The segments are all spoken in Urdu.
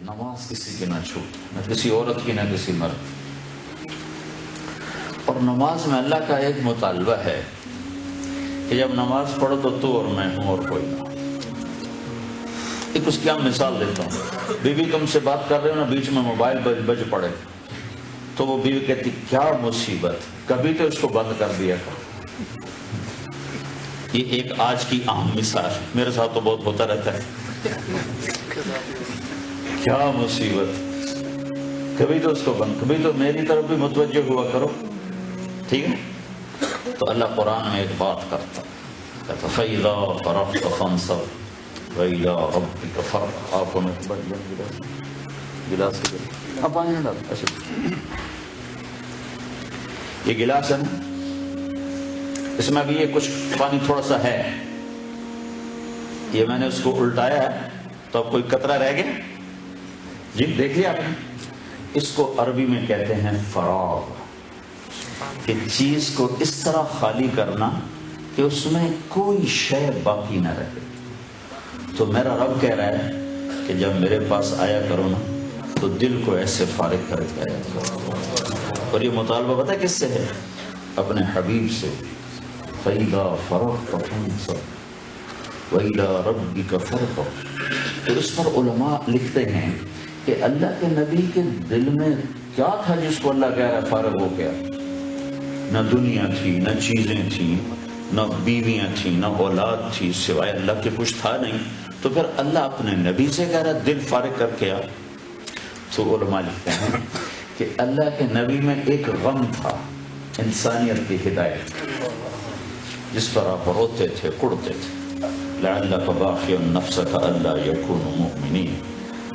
نماز کسی کی نہ چھوٹے، نہ کسی عورت کی نہ کسی مرد۔ اور نماز میں اللہ کا ایک مطالبہ ہے کہ جب نماز پڑھو تو اور میں ہوں اور کوئی نہ۔ ایک اس کی مثال دیتا ہوں، بیوی تم سے بات کر رہے ہو نا، بیچ میں موبائل بج پڑے تو وہ بیوی کہتی کیا مصیبت، کبھی تو اس کو بند کر دیا کرو۔ یہ ایک آج کی عام مثال، میرے ساتھ تو بہت ہوتا رہتا ہے، کیا مصیبت، کبھی تو اس کو بند، کبھی تو میری طرف بھی متوجہ ہوا کرو، ٹھیک ہے؟ تو اللہ قرآن میں ایک بات کرتا فَإِذَا فَرَغْتَ فَانصَبْ وَإِلَىٰ رَبِّكَ فَارْغَب۔ آپ کو میں گلاس اب پانی نہ ڈال، اچھا یہ گلاس ہے نا، اس میں ابھی یہ کچھ پانی تھوڑا سا ہے، یہ میں نے اس کو الٹایا ہے تو اب کوئی قطرہ رہ گیا جی، دیکھ لیا آپ نے؟ اس کو عربی میں کہتے ہیں فراغ، کہ چیز کو اس طرح خالی کرنا کہ اس میں کوئی شے باقی نہ رہے۔ تو میرا رب کہہ رہا ہے کہ جب میرے پاس آیا کرو نا تو دل کو ایسے فارغ کر کے آیا کرو۔ اور یہ مطالبہ پتہ کس سے ہے؟ اپنے حبیب سے، فَإِذَا فَرَغْتَ فَانصَبْ وَإِلَىٰ رَبِّكَ فَارْغَب۔ تو اس پر علماء لکھتے ہیں کہ اللہ کے نبی کے دل میں کیا تھا جس کو اللہ کہہ رہا ہے فارغ ہو گیا؟ نہ دنیا تھی، نہ چیزیں تھیں، نہ بیویاں تھیں، نہ اولاد تھی، سوائے اللہ کے کچھ تھا نہیں۔ تو پھر اللہ اپنے نبی سے کہہ رہا دل فارغ کر کے آ۔ تو علماء لکھتے ہیں کہ اللہ کے نبی میں ایک غم تھا، انسانیت کی ہدایت، جس پر آپ روتے تھے، کڑتے تھے، لعلک باخع نفسک الا یکونوا مؤمنین۔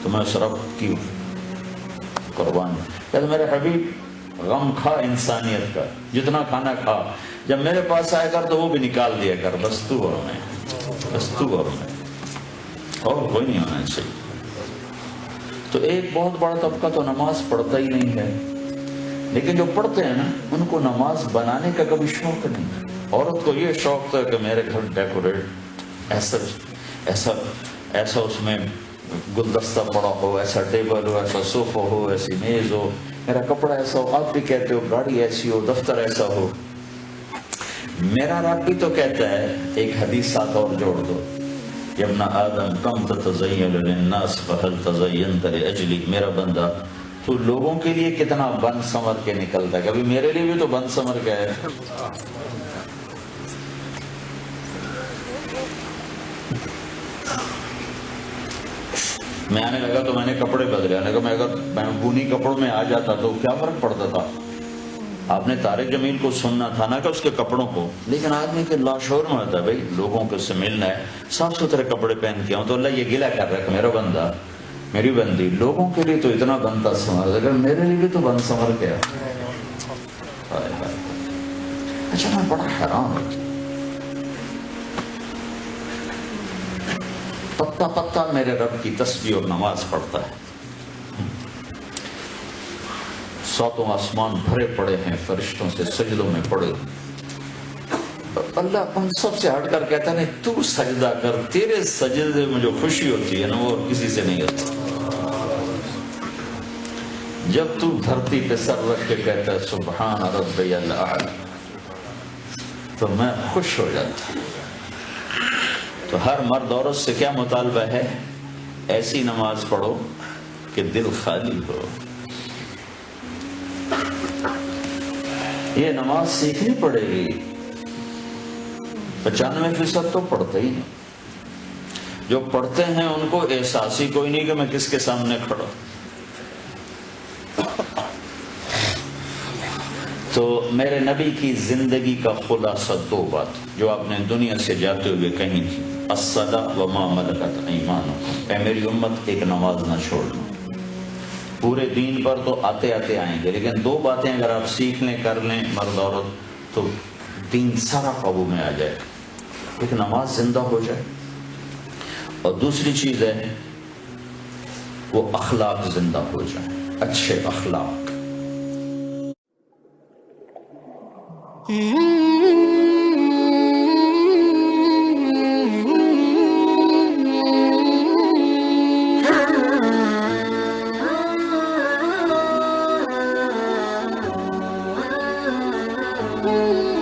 تو میں اس رب کی قربانی کہ میرے حبیب غم کھا انسانیت کا، جتنا کھانا کھا، جب میرے پاس آیا کر تو وہ بھی نکال دیا کر، بس تو اور میں، بس تو اور میں، اور کوئی نہیں ہونا چاہیے۔ تو ایک بہت بڑا طبقہ تو نماز پڑھتا ہی نہیں ہے، لیکن جو پڑھتے ہیں نا ان کو نماز بنانے کا کبھی شوق نہیں۔ عورت کو یہ شوق تھا کہ میرے گھر ڈیکوریٹ ایسا اس میں گلدستہ پڑا ہو، ایسا ٹیبل ہو، ایسا صوفہ ہو، ایسی میز ہو، میرا کپڑا ایسا ہو، آپ بھی کہتے ہو گاڑی ایسی ہو، دفتر ایسا ہو۔ میرا رب بھی تو کہتا ہے، ایک حدیث ساتھ اور جوڑ دو، یا ابن آدم کم تتزین للناس فہل تزینت لاجلی، میرا بندہ تو لوگوں کے لیے کتنا بن سمر کے نکلتا ہے، کبھی میرے لیے بھی تو بن سمر کے ہے۔ میں آنے لگا تو میں نے کپڑے بدلے، آنے لگا میں اگر بونی کپڑوں میں آ جاتا تو کیا فرق پڑتا تھا؟ آپ نے طارق جمیل کو سننا تھا نا کہ اس کے کپڑوں کو، لیکن آدمی کے لاشعور میں ہوتا ہے بھائی لوگوں کو سے ملنا ہے، صاف ستھرے کپڑے پہن کے آؤں، تو اللہ یہ گلہ کر رہا ہے کہ میرا بندہ، میری بندی لوگوں کے لیے تو اتنا بنتا سمر، اگر میرے لیے بھی تو بند سمر گیا۔ اچھا میں بڑا حیران ہوتا، پتا پتا میرے رب کی تسبیح اور نماز پڑھتا ہے، ساتوں آسمان بھرے پڑے ہیں فرشتوں سے، سجدوں میں پڑے، اللہ ان سب سے ہٹ کر کہتا ہے تو سجدہ کر، تیرے سجدے میں جو خوشی ہوتی ہے نا وہ کسی سے نہیں ہوتی۔ جب تو دھرتی پہ سر رکھ کے کہتا ہے سبحان ربی الاعلی، تو میں خوش ہو جاتا ہوں۔ تو ہر مرد عورت سے کیا مطالبہ ہے؟ ایسی نماز پڑھو کہ دل خالی ہو۔ یہ نماز سیکھنی پڑے گی، 95% تو پڑھتے ہی نہیں، جو پڑھتے ہیں ان کو احساس ہی کوئی نہیں کہ میں کس کے سامنے کھڑا۔ تو میرے نبی کی زندگی کا خلاصہ دو بات جو آپ نے دنیا سے جاتے ہوئے کہیں تھی، الصلاۃ وما ملکت ایمانکم، اے میری امت ایک نماز نہ چھوڑنا۔ پورے دین پر تو آتے آتے آئیں گے، لیکن دو باتیں اگر آپ سیکھ لیں، کر لیں مرد عورت، تو دین سارا قابو میں آ جائے، ایک نماز زندہ ہو جائے۔ اور دوسری چیز ہے وہ اخلاق زندہ ہو جائیں، اچھے اخلاق۔ Mm-hmm.